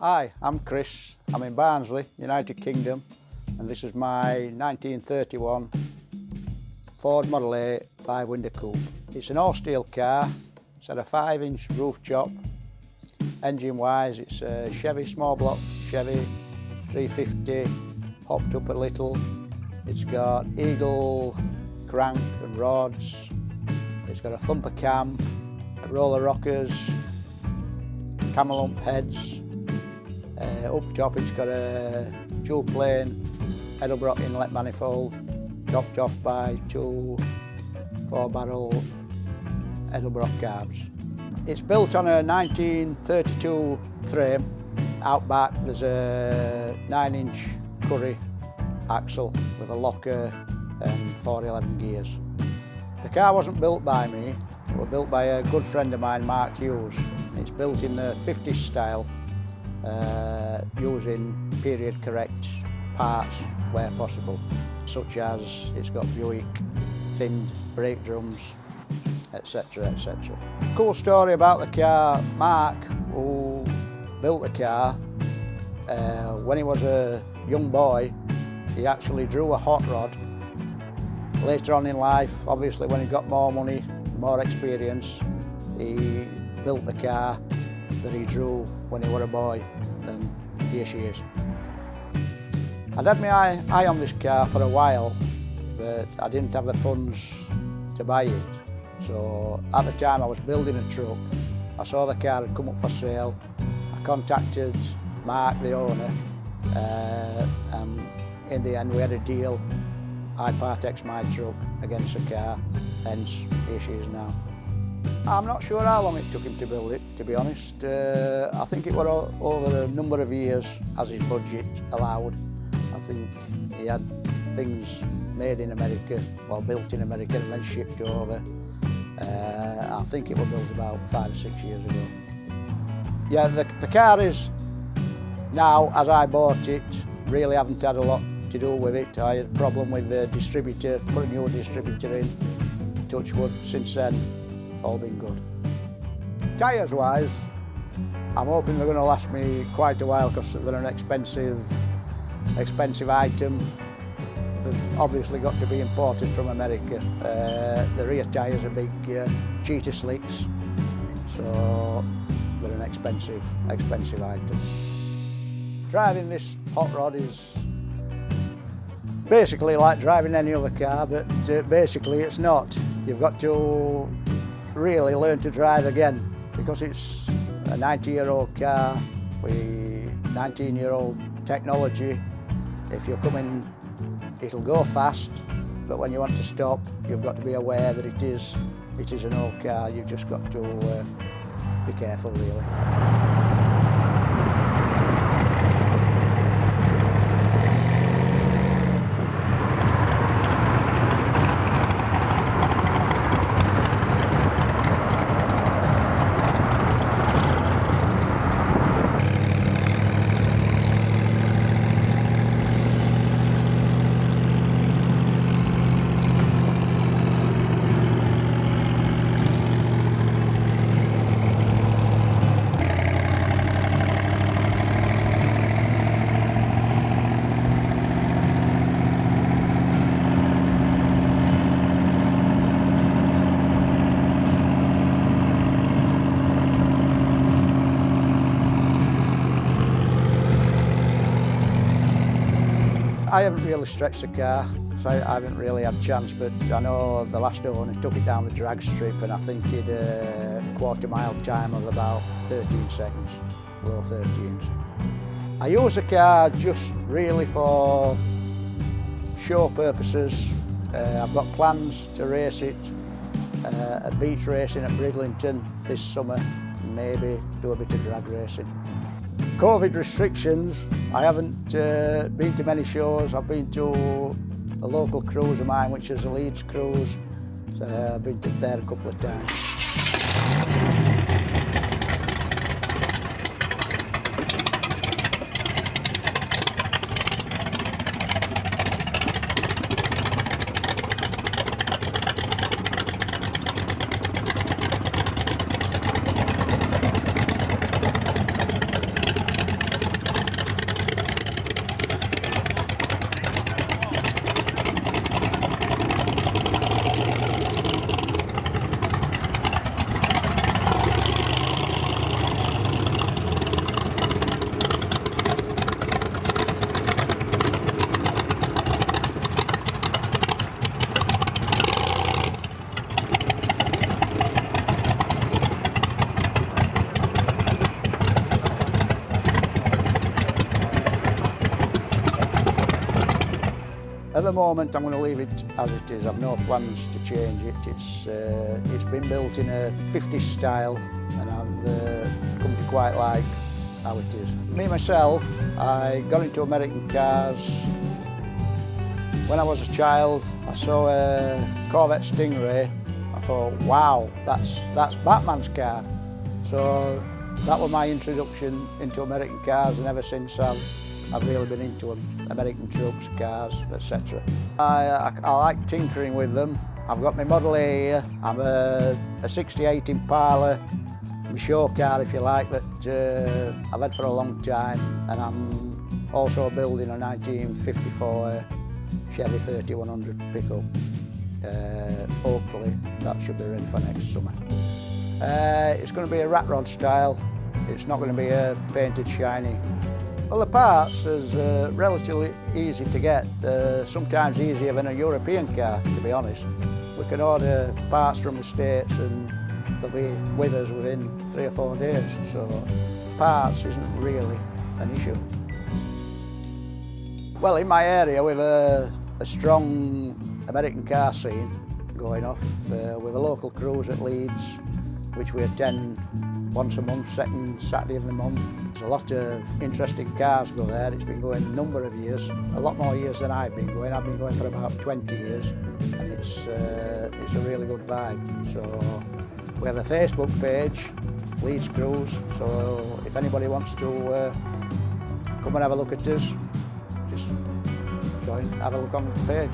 Hi, I'm Chris. I'm in Barnsley, United Kingdom, and this is my 1931 Ford Model A 5-window coupe. It's an all-steel car. It's had a 5-inch roof chop. Engine-wise, it's a Chevy Small Block Chevy 350, hopped up a little. It's got eagle crank and rods. It's got a thumper cam, roller rockers, camel hump heads. Up top it's got a dual plane Edelbrock inlet manifold, topped off by two 4-barrel Edelbrock carbs. It's built on a 1932 frame. Out back there's a 9-inch Curry axle with a locker and 411 gears. The car wasn't built by me, it was built by a good friend of mine, Mark Hughes. It's built in the 50s style, using period correct parts where possible, such as it's got Buick thinned brake drums, etc, etc. Cool story about the car: Mark, who built the car, when he was a young boy, he actually drew a hot rod. Later on in life, obviously when he got more money, more experience, he built the car that he drew when he was a boy, and here she is. I'd had my eye on this car for a while, but I didn't have the funds to buy it. So at the time I was building a truck, I saw the car had come up for sale. I contacted Mark, the owner, and in the end we had a deal. I part-exed my truck against the car, hence here she is now. I'm not sure how long it took him to build it, to be honest. I think it was over a number of years as his budget allowed. I think he had things made in America, or built in America and then shipped over. I think it was built about 5 or 6 years ago. Yeah, the car is now, as I bought it, really haven't had a lot to do with it. I had a problem with the distributor, put a new distributor in, touch wood. Since then, all been good. Tyres wise, I'm hoping they're going to last me quite a while because they're an expensive item. They've obviously got to be imported from America. The rear tyres are big cheetah slicks, so they're an expensive item. Driving this hot rod is basically like driving any other car, but basically it's not. You've got to really learn to drive again because it's a 90-year-old car with 19-year-old technology. If you're coming, it'll go fast, but when you want to stop, you've got to be aware that it is an old car. You've just got to be careful, really. I haven't really stretched the car, so I haven't really had a chance, but I know the last owner took it down the drag strip and I think it had a quarter-mile time of about 13 seconds, low 13s. I use the car just really for show purposes. I've got plans to race it, at beach racing at Bridlington this summer, and maybe do a bit of drag racing. COVID restrictions, I haven't been to many shows. I've been to a local cruise of mine, which is the Leeds Cruise. So I've been there a couple of times. the moment I'm going to leave it as it is. I've no plans to change it. It's been built in a 50s style, and I've come to quite like how it is. Me myself, I got into American cars when I was a child. I saw a Corvette Stingray. I thought, wow, that's Batman's car. So that was my introduction into American cars, and ever since I've really been into them. American trucks, cars, etc. I like tinkering with them. I've got my Model A here. I'm a 68 Impala, my show car if you like, that I've had for a long time, and I'm also building a 1954 Chevy 3100 pickup. Hopefully that should be ready for next summer. It's going to be a rat rod style. It's not going to be a painted shiny. Well, the parts is relatively easy to get, sometimes easier than a European car, to be honest. We can order parts from the States and they'll be with us within 3 or 4 days, so parts isn't really an issue. Well, in my area we've a strong American car scene going off. With a local cruise at Leeds, which we attend once a month, second Saturday of the month. There's a lot of interesting cars go there. It's been going a number of years, a lot more years than I've been going. I've been going for about 20 years, and it's a really good vibe. So we have a Facebook page, Leeds Cruise, so if anybody wants to come and have a look at us, just join, have a look on the page.